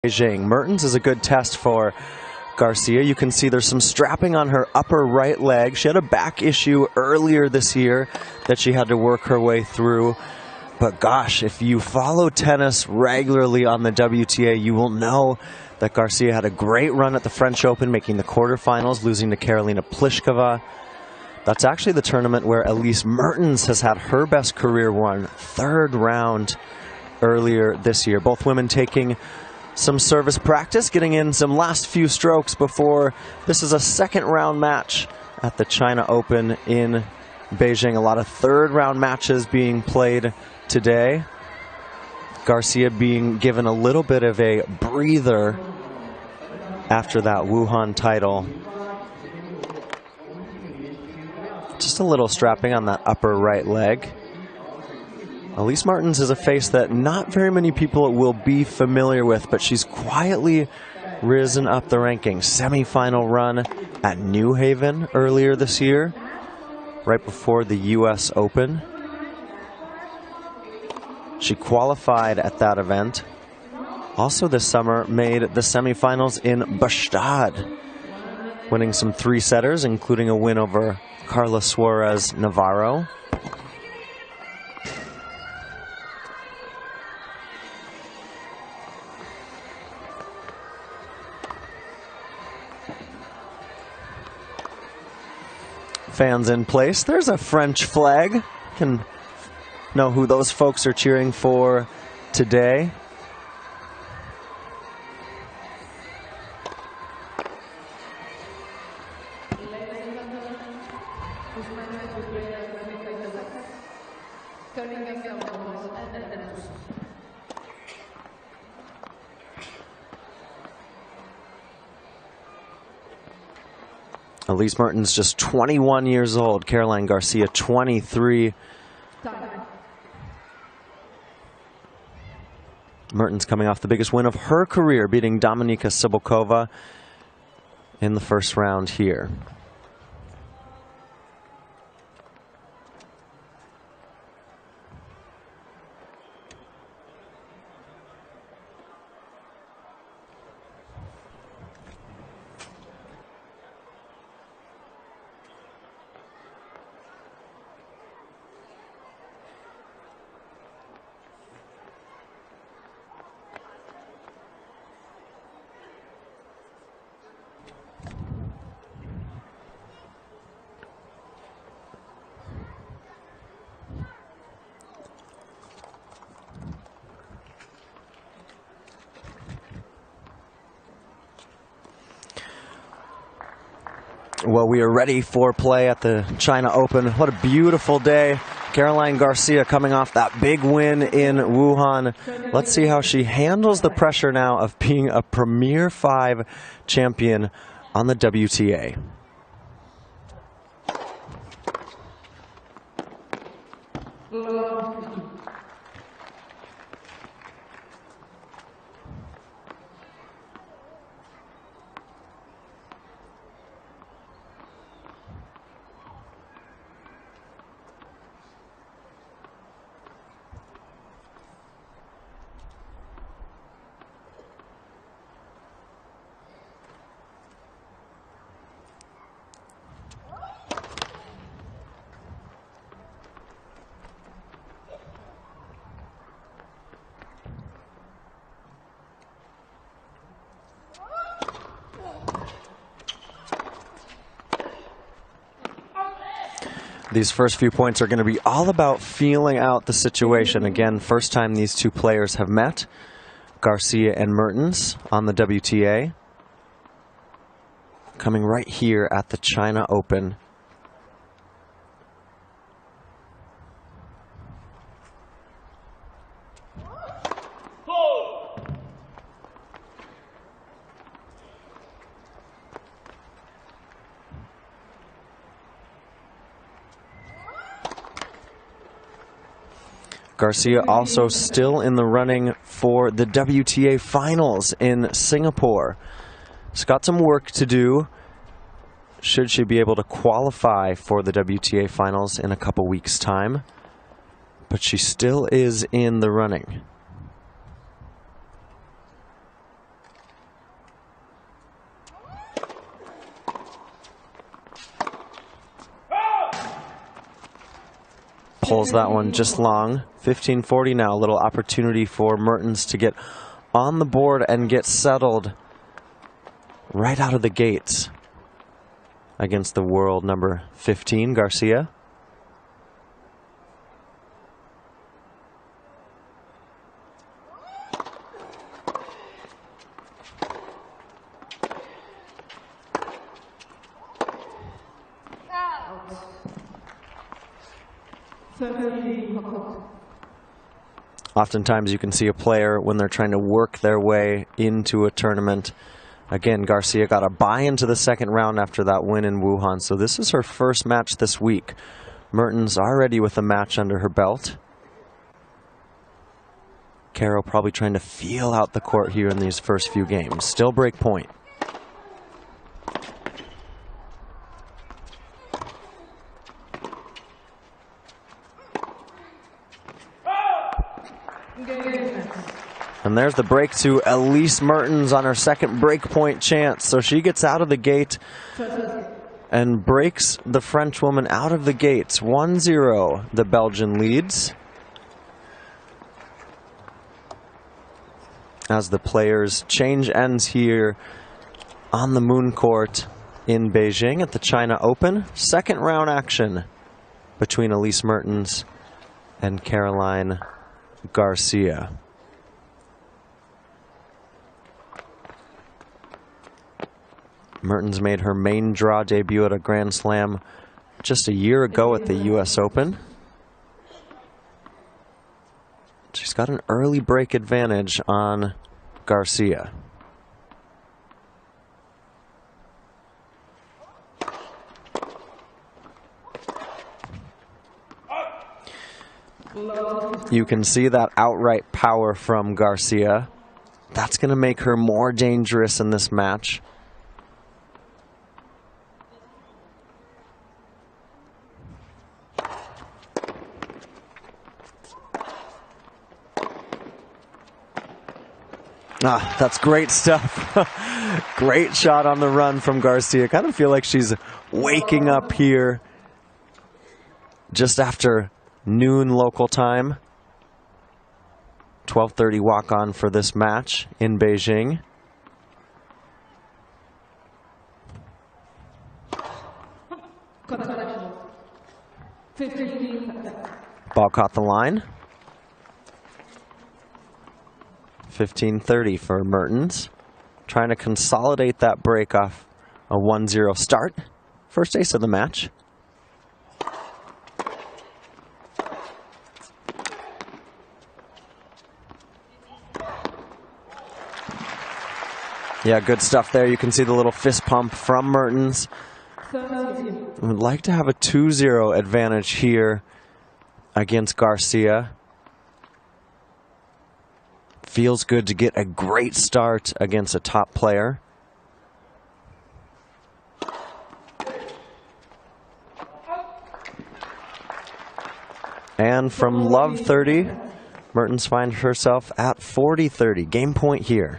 Beijing. Mertens is a good test for Garcia. You can see there's some strapping on her upper right leg. She had a back issue earlier this year that she had to work her way through. But gosh, if you follow tennis regularly on the WTA, you will know that Garcia had a great run at the French Open, making the quarterfinals, losing to Karolina Pliskova. That's actually the tournament where Elise Mertens has had her best career run, third round earlier this year. Both women taking some service practice, getting in some last few strokes before this is a second round match at the China Open in Beijing. A lot of third round matches being played today. Garcia being given a little bit of a breather after that Wuhan title. Just a little strapping on that upper right leg. Elise Mertens is a face that not very many people will be familiar with, but she's quietly risen up the rankings. Semi-final run at New Haven earlier this year, right before the US Open. She qualified at that event. Also this summer made the semifinals in Bastad, winning some three-setters, including a win over Carla Suarez Navarro. Fans in place. There's a French flag. Can know who those folks are cheering for today. Elise Mertens just 21 years old. Caroline Garcia 23. Mertens coming off the biggest win of her career, beating Dominika Cibulkova in the first round here. Well, we are ready for play at the China Open. What a beautiful day. Caroline Garcia coming off that big win in Wuhan. Let's see how she handles the pressure now of being a Premier 5 champion on the WTA. These first few points are going to be all about feeling out the situation. Again, first time these two players have met, Garcia and Mertens on the WTA. Coming right here at the China Open. Garcia also still in the running for the WTA finals in Singapore. She's got some work to do should she be able to qualify for the WTA finals in a couple weeks' time. But she still is in the running. pulls that one just long. 15-40 now. A little opportunity for Mertens to get on the board and get settled right out of the gates against the world number 15, Garcia. Oftentimes you can see a player when they're trying to work their way into a tournament. Again, Garcia got a bye into the second round after that win in Wuhan, so this is her first match this week. Mertens already with a match under her belt. Caro probably trying to feel out the court here in these first few games. Still break point. And there's the break to Elise Mertens on her second break point chance. So she gets out of the gate and breaks the French woman out of the gates. 1-0, the Belgian leads. As the players change ends here on the moon court in Beijing at the China Open. Second round action between Elise Mertens and Caroline Garcia. Mertens made her main draw debut at a Grand Slam just a year ago at the US Open. She's got an early break advantage on Garcia. You can see that outright power from Garcia. That's going to make her more dangerous in this match. Ah, that's great stuff. Great shot on the run from Garcia. Kind of feel like she's waking up here just after noon local time. 12:30 walk-on for this match in Beijing. Ball caught the line. 15:30 for Mertens. Trying to consolidate that break off a 1-0 start. First ace of the match. Yeah, good stuff there. You can see the little fist pump from Mertens. Would like to have a 2-0 advantage here against Garcia. Feels good to get a great start against a top player. And from love 30, Mertens finds herself at 40-30. Game point here.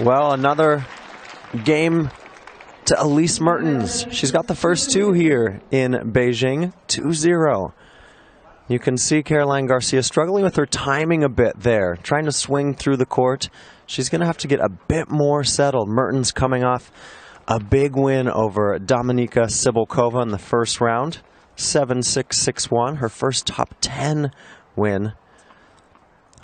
Well, another game to Elise Mertens. She's got the first two here in Beijing, 2-0. You can see Caroline Garcia struggling with her timing a bit there, trying to swing through the court. She's going to have to get a bit more settled. Mertens coming off a big win over Dominika Cibulkova in the first round, 7-6, 6-1, her first top 10 win.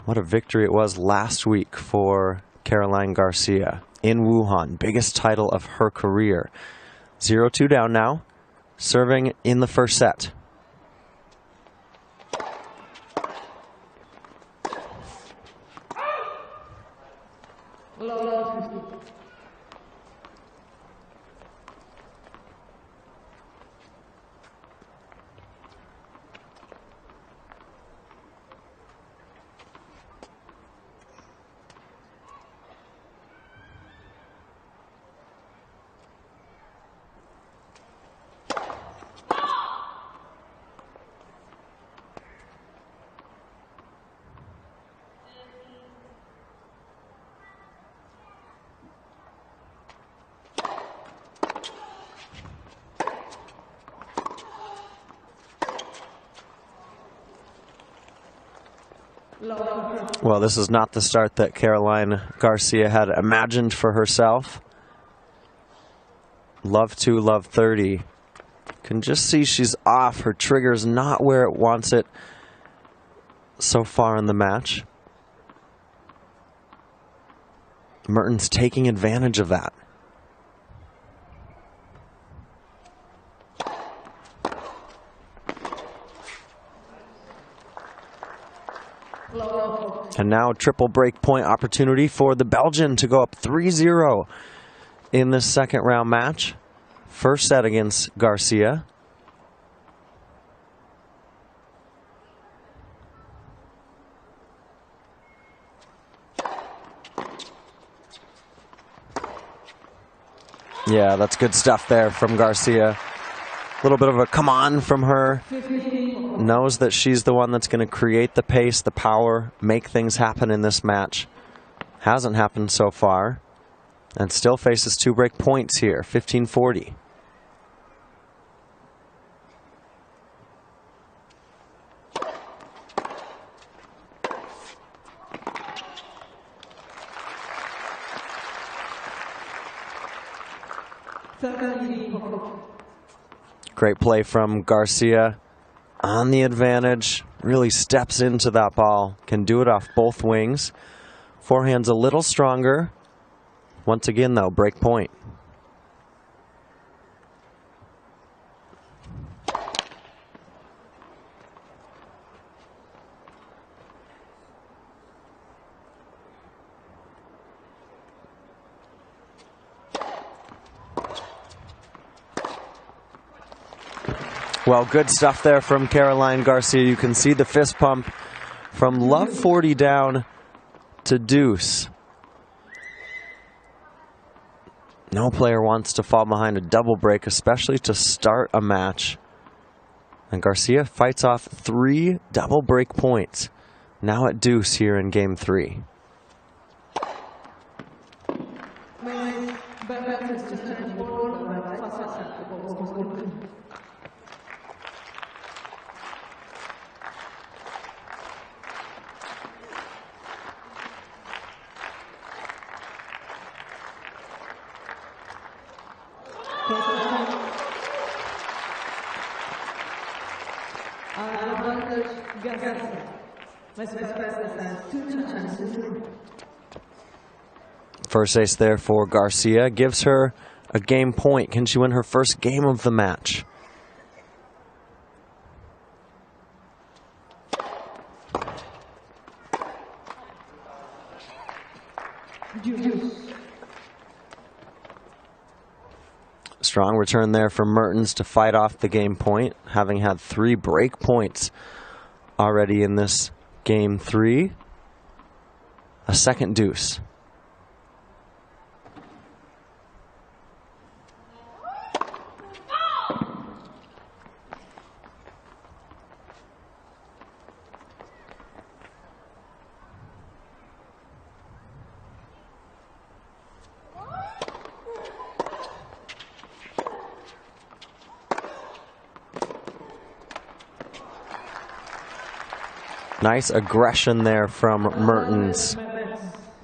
What a victory it was last week for Caroline Garcia in Wuhan, biggest title of her career. 0-2 down now, serving in the first set. Well, this is not the start that Caroline Garcia had imagined for herself. Love 2, love 30. Can just see she's off. Her trigger's not where it wants it so far in the match. Mertens taking advantage of that. And now a triple break point opportunity for the Belgian to go up 3-0 in this second round match. First set against Garcia. Yeah, that's good stuff there from Garcia. A little bit of a come on from her. Knows that she's the one that's going to create the pace, the power, make things happen in this match. Hasn't happened so far. And still faces 2 break points here, 15-40. Great play from Garcia on the advantage. Really steps into that ball. Can do it off both wings. Forehand's a little stronger. Once again, though, break point. Well, good stuff there from Caroline Garcia. You can see the fist pump from love 40 down to deuce. No player wants to fall behind a double break, especially to start a match. And Garcia fights off 3 double break points. Now at deuce here in game 3. First ace there for Garcia gives her a game point. Can she win her first game of the match? Strong return there from Mertens to fight off the game point, having had 3 break points already in this game 3. A second deuce. Nice aggression there from Mertens.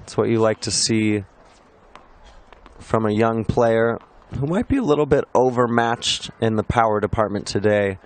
It's what you like to see from a young player who might be a little bit overmatched in the power department today.